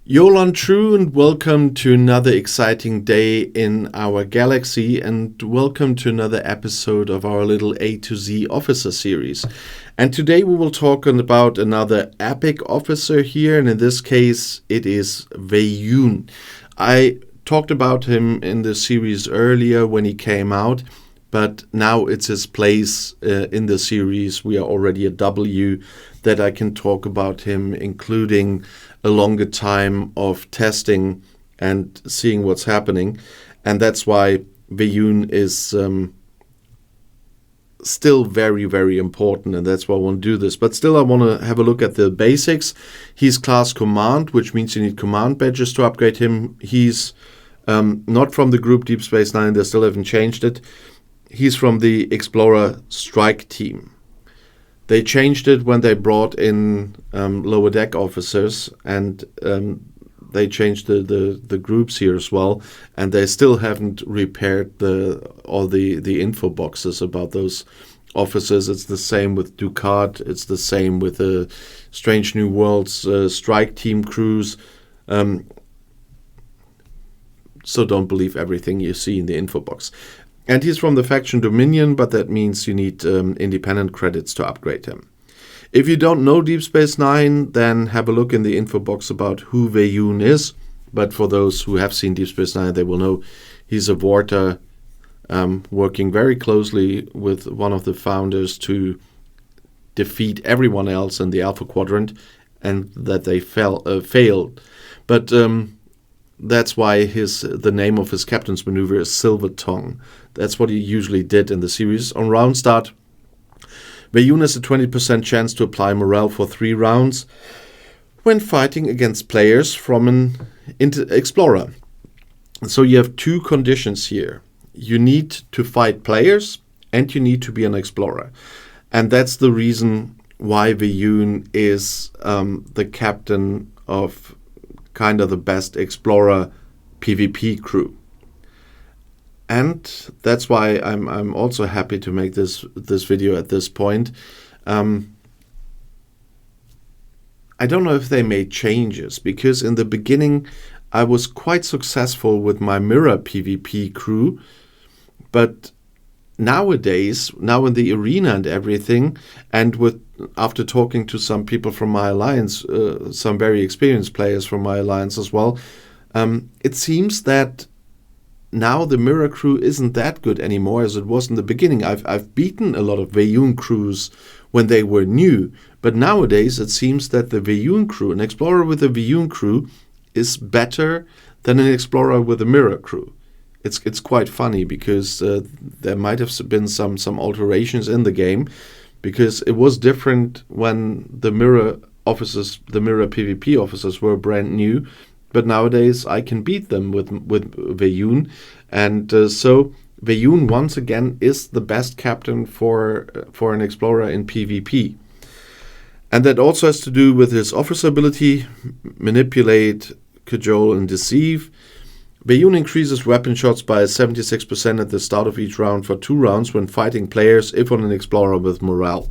Yolan True, and welcome to another exciting day in our galaxy, and welcome to another episode of our little A to Z officer series. And today we will talk about another epic officer here, and in this case it is Weyoun. I talked about him in the series earlier when he came out, but now it's his place in the series. We are already a W that I can talk about him, including a longer time of testing and seeing what's happening. And that's why Weyoun is still very, very important, and that's why I want to do this. But still, I want to have a look at the basics. He's class command, which means you need command badges to upgrade him. He's not from the group Deep Space Nine. They still haven't changed it. He's from the Explorer Strike Team. They changed it when they brought in lower deck officers, and they changed the groups here as well. And they still haven't repaired all the info boxes about those officers. It's the same with Ducat. It's the same with the Strange New Worlds Strike Team crews. So don't believe everything you see in the info box. And he's from the faction Dominion, but that means you need independent credits to upgrade him. If you don't know Deep Space Nine, then have a look in the info box about who Weyoun is. But for those who have seen Deep Space Nine, they will know he's a Vorta working very closely with one of the founders to defeat everyone else in the Alpha Quadrant, and that they failed. But that's why the name of his captain's maneuver is Silver Tongue. That's what he usually did in the series. On round start, Weyoun has a 20% chance to apply morale for 3 rounds when fighting against players from an Explorer. So you have 2 conditions here. You need to fight players, and you need to be an Explorer. And that's the reason why Weyoun is the captain of kind of the best Explorer PvP crew. And that's why I'm also happy to make this video at this point. I don't know if they made changes, because in the beginning I was quite successful with my mirror PvP crew, but nowadays, now in the arena and everything, and after talking to some people from my alliance, some very experienced players from my alliance as well, it seems that now the mirror crew isn't that good anymore as it was in the beginning. I've beaten a lot of Weyoun crews when they were new, but nowadays it seems that the Weyoun crew, an Explorer with a Weyoun crew, is better than an Explorer with a mirror crew. It's quite funny, because there might have been some alterations in the game, because it was different when the mirror PvP officers were brand new, but nowadays I can beat them with Weyoun, and so Weyoun once again is the best captain for an Explorer in PvP. And that also has to do with his officer ability: manipulate, cajole, and deceive. Weyoun increases weapon shots by 76% at the start of each round for 2 rounds when fighting players, if on an Explorer with morale.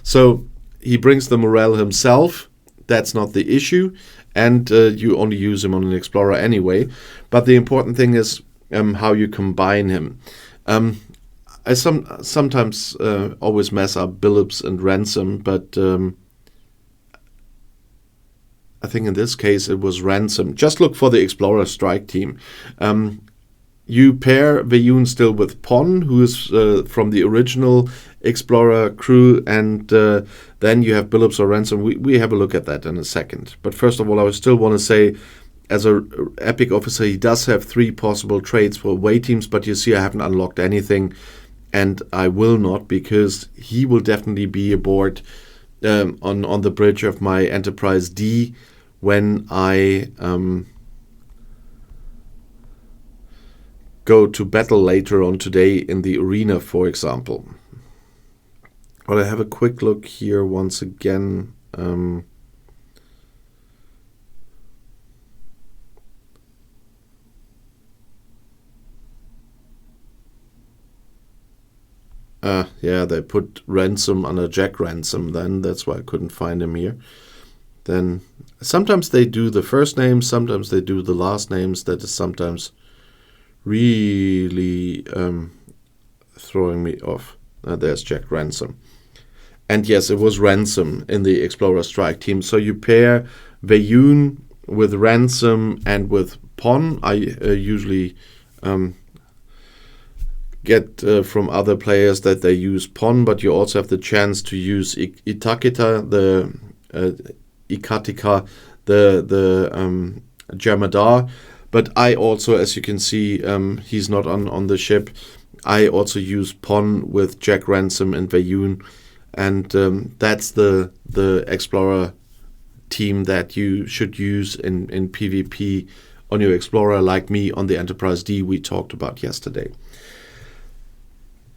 So he brings the morale himself. That's not the issue, and you only use him on an Explorer anyway. But the important thing is how you combine him. I sometimes always mess up Billups and Ransom, but I think in this case it was Ransom. Just look for the Explorer Strike Team. You pair Weyoun still with Pon, who is from the original Explorer crew, and then you have Billups or Ransom. We have a look at that in a second. But first of all, I still want to say, as a epic officer, he does have 3 possible traits for away teams, but you see I haven't unlocked anything, and I will not, because he will definitely be aboard on the bridge of my Enterprise D when I go to battle later on today in the arena, for example. But I have a quick look here once again. Yeah, they put Ransom under Jack Ransom then. That's why I couldn't find him here. then sometimes they do the first names, sometimes they do the last names. That is sometimes really throwing me off. There's Jack Ransom. And yes, it was Ransom in the Explorer Strike team. So you pair Weyoun with Ransom and with Pon. I usually get from other players that they use Pon, but you also have the chance to use Ikatika, the Jamadar. But I also, as you can see, he's not on the ship. I also use Pon with Jack Ransom and Weyoun, and that's the Explorer team that you should use in PvP on your Explorer, like me on the Enterprise D we talked about yesterday.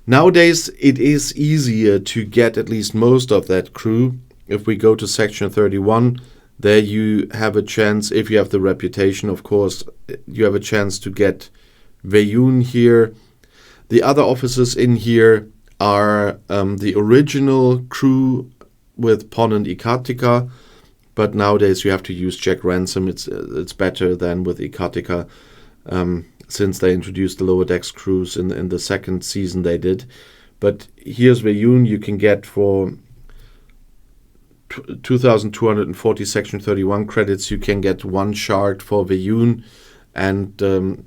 Nowadays, it is easier to get at least most of that crew. If we go to Section 31, there you have a chance, if you have the reputation, of course, you have a chance to get Weyoun here. The other officers in here are the original crew with Pon and Ikatika, but nowadays you have to use Jack Ransom. It's better than with Ikatika, since they introduced the lower decks crews in the second season they did. But here's Weyoun. You can get for 2,240 Section 31 credits, you can get 1 shard for Weyoun, and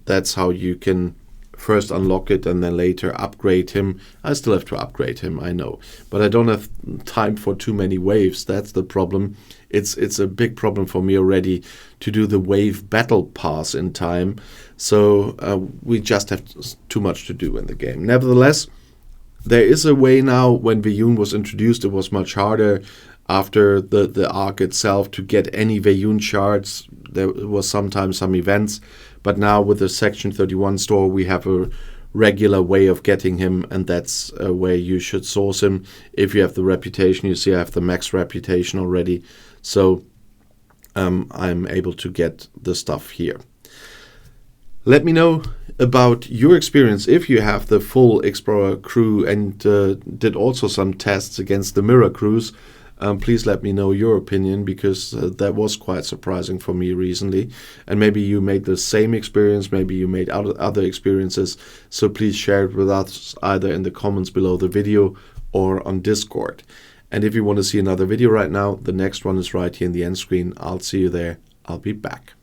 that's how you can first unlock it and then later upgrade him. I still have to upgrade him, I know, but I don't have time for too many waves. That's the problem. It's a big problem for me already to do the wave battle pass in time, so we just have too much to do in the game. Nevertheless, there is a way now. When Weyoun was introduced, it was much harder after the arc itself to get any Weyoun shards. There was sometimes some events, but now with the Section 31 store we have a regular way of getting him, and that's where you should source him if you have the reputation. You see I have the max reputation already, so I'm able to get the stuff here. Let me know about your experience if you have the full Explorer crew and did also some tests against the mirror crews. Please let me know your opinion, because that was quite surprising for me recently. And maybe you made the same experience, maybe you made other experiences. So please share it with us either in the comments below the video or on Discord. And if you want to see another video right now, the next one is right here in the end screen. I'll see you there. I'll be back.